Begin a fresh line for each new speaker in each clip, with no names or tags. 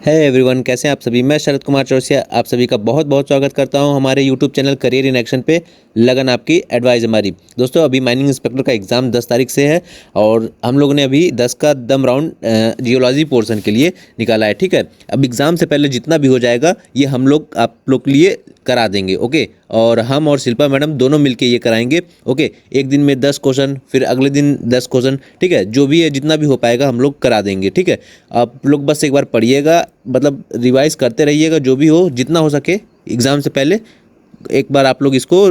है एवरीवन, कैसे हैं आप सभी। मैं शरद कुमार चौरसिया आप सभी का बहुत बहुत स्वागत करता हूं हमारे YouTube channel career in action पे। लगन आपकी, एडवाइस हमारी। दोस्तों, अभी माइनिंग इंस्पेक्टर का एग्ज़ाम 10 तारीख से है और हम लोगों ने अभी 10 का दम राउंड जियोलॉजी पोर्शन के लिए निकाला है। ठीक है, अब एग्ज़ाम से पहले जितना भी हो जाएगा ये हम लोग आप लोग के लिए करा देंगे। ओके, और हम और शिल्पा मैडम दोनों मिलके ये कराएंगे। ओके, एक दिन में 10 क्वेश्चन, फिर अगले दिन 10 क्वेश्चन। ठीक है, जो भी है जितना भी हो पाएगा हम लोग करा देंगे। ठीक है, आप लोग बस एक बार पढ़िएगा, मतलब रिवाइज करते रहिएगा, जो भी हो जितना हो सके एग्ज़ाम से पहले एक बार आप लोग इसको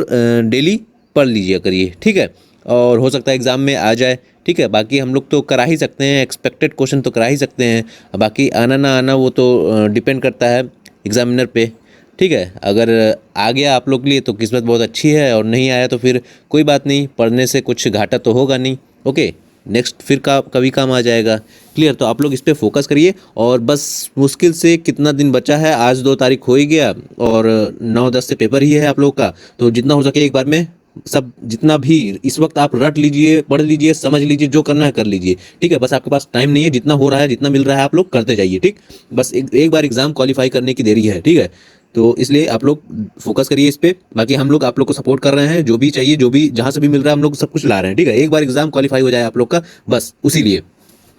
डेली पढ़ लीजिए करिए। ठीक है, और हो सकता है एग्ज़ाम में आ जाए। ठीक है, बाकी हम लोग तो करा ही सकते हैं, एक्सपेक्टेड क्वेश्चन तो करा ही सकते हैं, बाकी आना ना आना वो तो डिपेंड करता है एग्ज़ामिनर पे। ठीक है, अगर आ गया आप लोग के लिए तो किस्मत बहुत अच्छी है, और नहीं आया तो फिर कोई बात नहीं, पढ़ने से कुछ घाटा तो होगा नहीं। ओके, नेक्स्ट फिर कभी काम आ जाएगा। क्लियर, तो आप लोग इस पर फोकस करिए। और बस मुश्किल से कितना दिन बचा है, आज 2 तारीख हो ही गया और 9-10 से पेपर ही है आप लोग का। तो जितना हो सके एक बार में सब, जितना भी इस वक्त आप रट लीजिए, पढ़ लीजिए, समझ लीजिए, जो करना है कर लीजिए। ठीक है, बस आपके पास टाइम नहीं है, जितना हो रहा है जितना मिल रहा है आप लोग करते जाइए। ठीक, बस एक बार एग्जाम क्वालिफाई करने की देरी है। ठीक है, तो इसलिए आप लोग फोकस करिए इस पे। बाकी हम लोग आप लोग को सपोर्ट कर रहे हैं, जो भी चाहिए, जो भी जहां से भी मिल रहा है हम लोग सब कुछ ला रहे हैं। ठीक है, एक बार एग्जाम क्वालिफाई हो जाए आप लोग का, बस उसी लिए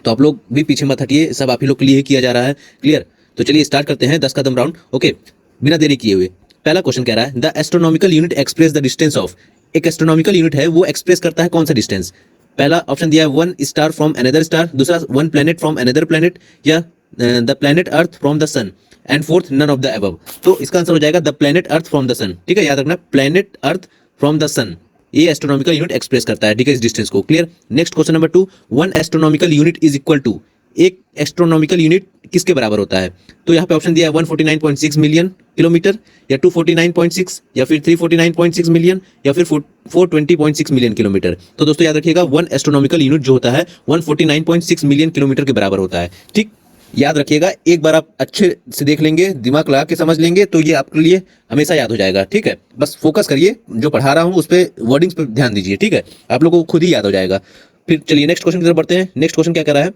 तो आप लोग भी पीछे मत हटिए, सब आप ही लोग के लिए ही किया जा रहा है। क्लियर, तो चलिए स्टार्ट करते हैं 10 कदम राउंड। ओके, बिना देरी किए हुए पहला क्वेश्चन कह रहा है, the astronomical unit express the distance of. एक एस्ट्रोनॉमिकल यूनिट है, वो एक्सप्रेस करता है कौन सा डिस्टेंस। पहला ऑप्शन दिया है 1 स्टार फ्रॉम अनदर स्टार, दूसरा 1 प्लेनेट फ्रॉम अनदर प्लेनेट, या the planet Earth from the sun, and fourth none of the above. तो इसका आंसर हो जाएगा the planet Earth from the sun. ठीक है, याद रखना, planet Earth from the sun ये एस्ट्रोनॉमिकल यूनिट एक्सप्रेस करता है। ठीक है, इस डिस्टेंस को। Clear, next question number 2, 1 astronomical unit is equal to. एक एस्ट्रोनॉमिकल यूनिट किसके बराबर होता है। तो यहाँ पे ऑप्शन दिया है 149.6 मिलियन किलोमीटर, या 249.6, या फिर 349.6 मिलियन, या फिर 420.6 मिलियन किलोमीटर। तो दोस्तों याद रखिएगा, 1 एस्ट्रोनॉमिकल यूनिट जो होता है 149.6 मिलियन किलोमीटर के बराबर होता है। ठीक, याद रखिएगा, एक बार आप अच्छे से देख लेंगे, दिमाग लगा के समझ लेंगे तो ये आपके लिए हमेशा याद हो जाएगा। ठीक है, बस फोकस करिए, जो पढ़ा रहा हूँ उस पर, वर्डिंग्स पे ध्यान दीजिए। ठीक है, आप लोगों को खुद ही याद हो जाएगा। फिर चलिए नेक्स्ट क्वेश्चन की तरफ बढ़ते हैं। नेक्स्ट क्वेश्चन क्या कह रहा है,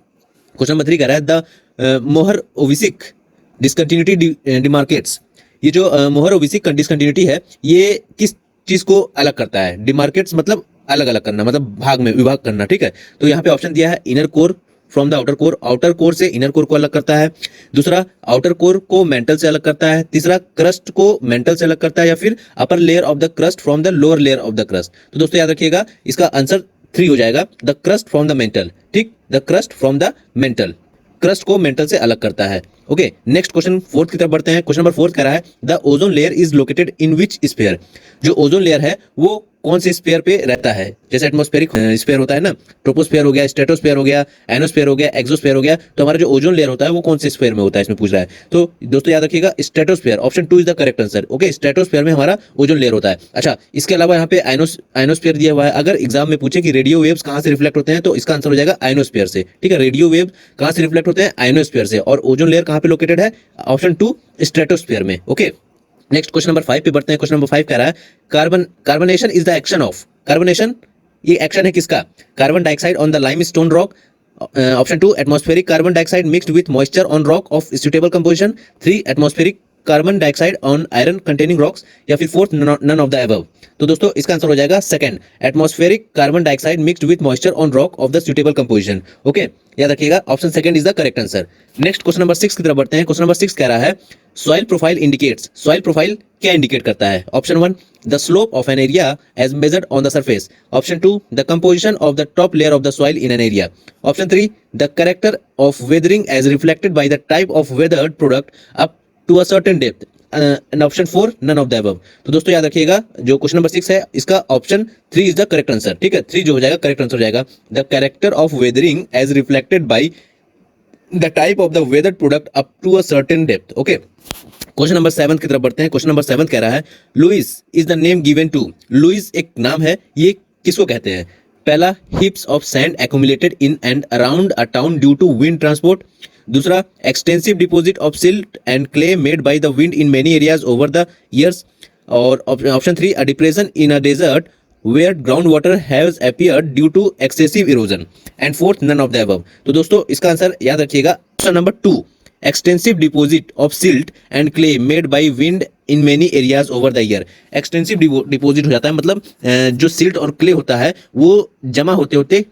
क्वेश्चन नंबर 3 कह रहा है, द मोहर ओविसिक डिसकंटिन्यूटी डिमार्केट्स। ये जो मोहर ओविसिक डिसकंटिन्यूटी है, ये किस चीज को अलग करता है। डिमार्केट्स मतलब अलग अलग करना, मतलब भाग में विभाग करना। ठीक है, तो यहाँ पे ऑप्शन दिया है inner core from the outer core, outer core से इनर कोर को अलग करता है। दूसरा, आउटर कोर को मेंटल से अलग करता है। तीसरा, क्रस्ट को मेंटल से अलग करता है, या फिर upper layer of the crust from the lower layer of the crust. तो दोस्तों याद रखिएगा, इसका आंसर 3 हो जाएगा, the crust from the mantle. ठीक, the crust from the mantle, crust को मेंटल से अलग करता है। ओके, नेक्स्ट क्वेश्चन 4 की तरफ बढ़ते हैं। क्वेश्चन नंबर 4 कह रहा है, the ozone layer is located in which sphere. जो ओजोन लेयर है वो कौन से स्फीयर पे रहता है। जैसे एटमॉस्फेरिक स्फीयर होता है ना, ट्रोपोस्फीयर हो गया, स्ट्रेटोस्फीयर हो गया, एनोस्फीयर हो गया, एक्सोस्फीयर हो गया। तो हमारा जो ओजोन लेयर होता है वो कौन से स्फीयर में होता है, इसमें पूछ रहा है। तो दोस्तों याद रखिएगा, stratosphere, option 2 is the correct answer. Okay, stratosphere में हमारा ओजोन लेयर होता है। अच्छा, इसके अलावा यहाँ पे आयनोस्फीयर दिया हुआ है। अगर एग्जाम में पूछे कि रेडियो वेव्स कहाँ से रिफ्लेक्ट होते हैं, तो इसका आंसर हो जाएगा आयनोस्फीयर से। ठीक है, रेडियो वेव कहाँ से रिफ्लेक्ट होते हैं, आयनोस्फीयर से। और ओजोन लेयर कहाँ पे लोकेटेड है, ऑप्शन 2 स्ट्रेटोस्फीयर में। ओके, नेक्स्ट क्वेश्चन नंबर 5 पे बढ़ते हैं। क्वेश्चन नंबर 5 कह रहा है, carbonation is the action of. Carbonation ये एक्शन है किसका, carbon dioxide on the limestone rock. Option 2, atmospheric carbon dioxide mixed with moisture on rock of suitable composition. 3, atmospheric carbon dioxide on iron containing rocks, या फिर 4th, none of the above. तो दोस्तों इसका answer हो जाएगा second, atmospheric carbon dioxide mixed with moisture on rock of the suitable composition. Okay, याद रखिएगा, option second is the correct answer. Next question number 6 की तरफ बढ़ते हैं। क्वेश्चन नंबर 6 कह रहा है, soil profile indicates. Soil profile क्या इंडिकेट करता है। Option 1, the slope of an area as measured on the surface. Option 2, the composition of the top layer of the soil in an area. Option 3, the character of weathering as reflected by the type of weathered product up to a certain depth, and option 4, none of the above. तो दोस्तों याद रखिएगा, जो question number 6 है इसका option 3 is the correct answer. ठीक है, 3 जो हो जाएगा करेक्ट आंसर हो जाएगा, the character of weathering as reflected by the type of the weathered product up to a certain depth. Okay, question number 7 की तरफ बढ़ते हैं। क्वेश्चन नंबर 7 कह रहा है, loess is the name given to. Loess एक नाम है, ये किसको कहते हैं। पहला, heaps of sand accumulated in and around a town due to wind transport. दूसरा, extensive deposit of silt and clay made by the wind in many areas over the years. और option 3, a depression in a desert where groundwater has appeared due to excessive erosion, and fourth, none of the above। तो दोस्तों इसका answer याद रखिएगा, option number 2, extensive deposit of silt and clay made by wind in many areas over the year. Extensive deposit हो जाता है, मतलब जो सिल्ट और क्ले होता है वो जमा होते होते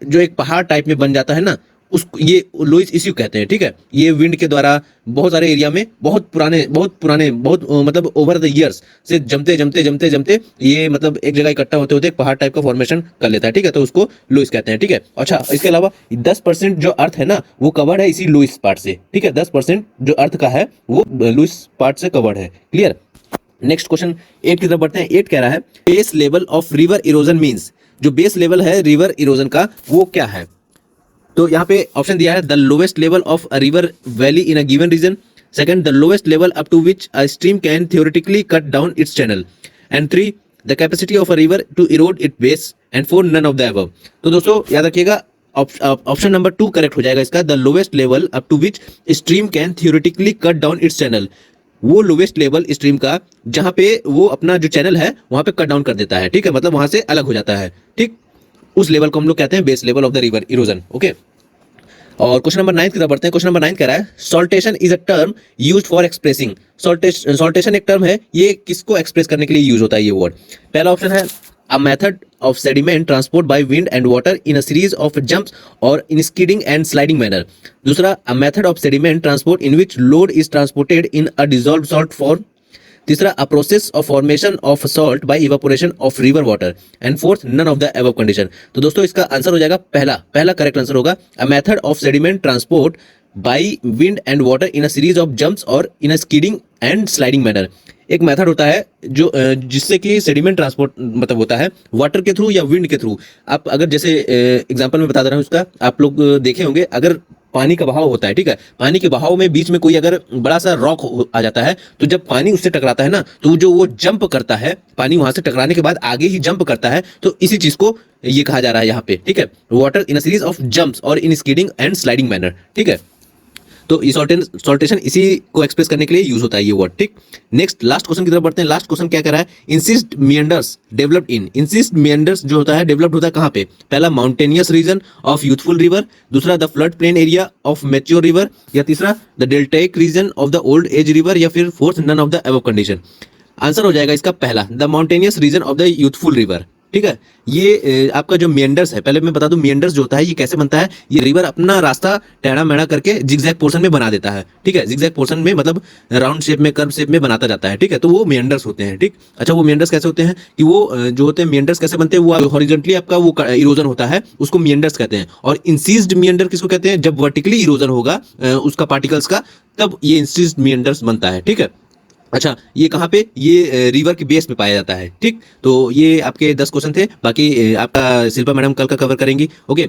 जो एक पहाड़ टाइप में बन जाता है ना, उसको ये लुईस इश्यू कहते हैं। ठीक है, ये विंड के द्वारा बहुत सारे एरिया में बहुत पुराने मतलब ओवर द ईयर्स से जमते ये मतलब एक जगह इकट्ठा होते होते एक पहाड़ टाइप का फॉर्मेशन कर लेता है। ठीक है, तो उसको लुईस कहते हैं। ठीक है, अच्छा इसके अलावा 10% जो अर्थ है ना वो कवर्ड है इसी लुईस पार्ट से। ठीक है, 10% जो अर्थ का है वो लुईस पार्ट से कवर्ड है। क्लियर। नेक्स्ट क्वेश्चन 8 की तरफ बढ़ते हैं। 8 कह रहा है base level of river erosion means, जो बेस लेवल है रिवर इरोजन का वो क्या है। तो यहाँ पे ऑप्शन दिया है the lowest level of a river valley in a given region, second the lowest level up to which a stream can theoretically cut down its channel, and 3 the capacity of a river to erode it base, and 4 none of the above. तो दोस्तों याद रखिएगा option number 2 correct हो जाएगा इसका, the lowest level up to which stream can theoretically cut down its channel. वो lowest level stream का जहां पे वो अपना जो चैनल है वहां पे कट डाउन कर देता है। ठीक है, मतलब वहां से अलग हो जाता है। ठीक, उस लेवल को हम लोग कहते हैं base level of the river erosion. Okay, और क्वेश्चन नंबर 9 की तरफ बढ़ते हैं। क्वेश्चन नंबर 9 कह रहा है saltation is a term used for expressing. Saltation एक टर्म है, ये किसको एक्सप्रेस करने के लिए यूज होता है ये वर्ड। पहला ऑप्शन है a method of sediment transport by wind and water in a series of jumps और in skidding and sliding manner. दूसरा a method of sediment transport in which load is transported in a dissolved salt form. तीसरा a process of formation of salt by evaporation of river water, and fourth none of the above condition. तो दोस्तों इसका answer हो जाएगा पहला correct answer होगा अ method of sediment transport by wind and water in a series of jumps और इन अ skidding and sliding manner. एक method होता है जो जिससे कि सेडिमेंट ट्रांसपोर्ट मतलब होता है वाटर के थ्रू या विंड के थ्रू। आप अगर जैसे एग्जांपल में बता दे रहा हूँ उसका, आप लोग देखे होंगे अगर पानी का बहाव होता है। ठीक है, पानी के बहाव में बीच में कोई अगर बड़ा सा रॉक आ जाता है तो जब पानी उससे टकराता है ना तो जो वो जंप करता है, पानी वहां से टकराने के बाद आगे ही जंप करता है, तो इसी चीज को ये कहा जा रहा है यहाँ पे। ठीक है, water in a series of jumps और in skidding and sliding manner. ठीक है, तो ये सॉल्टेशन इसी को एक्सप्रेस करने के लिए यूज होता है ये वर्ड। ठीक, नेक्स्ट लास्ट क्वेश्चन की तरफ बढ़ते हैं। लास्ट क्वेश्चन क्या कह रहा है incised meanders developed in. Incised meanders जो होता है डेवलप्ड होता है कहाँ पे। पहला mountainous region of youthful river, दूसरा the flood plain area of mature river, या तीसरा the deltaic region of the old age river, या फिर fourth none of the above condition. Answer हो जाएगा इसका पहला the mountainous region of the youthful river. ठीक है, ये आपका जो मियंडर्स है, पहले मैं बता दूं मियंडर्स जो होता है ये कैसे बनता है। ये रिवर अपना रास्ता टेढ़ा मेढ़ा करके जिगजैग पोर्शन में बना देता है। ठीक है, जिगजैग पोर्शन में मतलब राउंड शेप में कर्व शेप में बनाता जाता है। ठीक है, तो वो मियंडर्स होते हैं। ठीक, अच्छा वो मियंडर्स कैसे होते हैं कि वो जो होते हैं मियंडर्स कैसे बनते हैं, वो हॉरिजॉन्टली आपका वो इरोजन होता है उसको मियंडर्स कहते हैं। और इंसीज्ड मियंडर किसको कहते हैं, जब वर्टिकली इरोजन होगा उसका पार्टिकल्स का, तब ये इंसीज्ड मियंडर्स बनता है। ठीक है, अच्छा ये कहाँ पे, ये रिवर के बेस पे पाया जाता है। ठीक, तो ये आपके 10 क्वेश्चन थे, बाकी आपका शिल्पा मैडम कल का कवर करेंगी। ओके,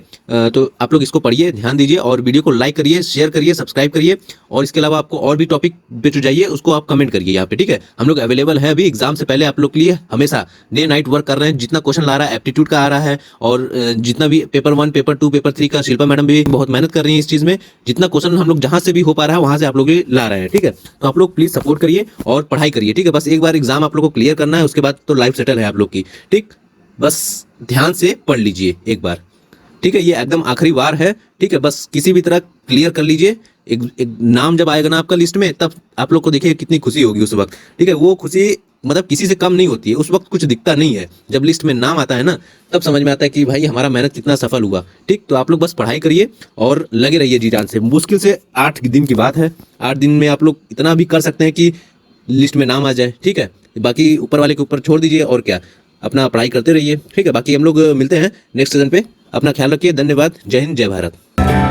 तो आप लोग इसको पढ़िए, ध्यान दीजिए और वीडियो को लाइक करिए, शेयर करिए, सब्सक्राइब करिए, और इसके अलावा आपको और भी टॉपिक पे जो चाहिए उसको आप कमेंट करिए यहाँ पे। ठीक है, हम लोग अवेलेबल है अभी एग्जाम से पहले आप लोग के लिए, हमेशा डे नाइट वर्क कर रहे हैं। जितना क्वेश्चन ला रहा है एप्टीट्यूड का आ रहा है, और जितना भी पेपर 1 पेपर 2 पेपर 3 का शिल्पा मैडम भी बहुत मेहनत कर रही है इस चीज में। जितना क्वेश्चन हम लोग जहां से भी हो पा रहा है वहां से आप लोग ला रहे हैं। ठीक है, तो आप लोग प्लीज सपोर्ट करिए और पढ़ाई करिए। ठीक है, बस एक बार एग्जाम आप लोग को क्लियर करना है, उसके बाद तो लाइफ सेटल है आप लोग की। ठीक, बस ध्यान से पढ़ लीजिए एक बार। ठीक है, ये एकदम आखिरी बार है। ठीक है, बस किसी भी तरह क्लियर कर लीजिए। एक नाम जब आएगा ना आपका लिस्ट में, तब आप लोग को देखिए कितनी खुशी होगी उस वक्त। ठीक है, वो खुशी मतलब किसी से कम नहीं होती है, उस वक्त कुछ दिखता नहीं है। जब लिस्ट में नाम आता है ना तब समझ में आता है कि भाई हमारा मेहनत कितना सफल हुआ। ठीक, तो आप लोग बस पढ़ाई करिए और लगे रहिए जी जान से। मुश्किल से 8 दिन की बात है, 8 दिन में आप लोग इतना भी कर सकते हैं कि लिस्ट में नाम आ जाए। ठीक है, बाकी ऊपर वाले के ऊपर छोड़ दीजिए और क्या, अपना पढ़ाई करते रहिए। ठीक है, बाकी हम लोग मिलते हैं नेक्स्ट सीजन पे। अपना ख्याल रखिए, धन्यवाद, जय हिंद, जय भारत।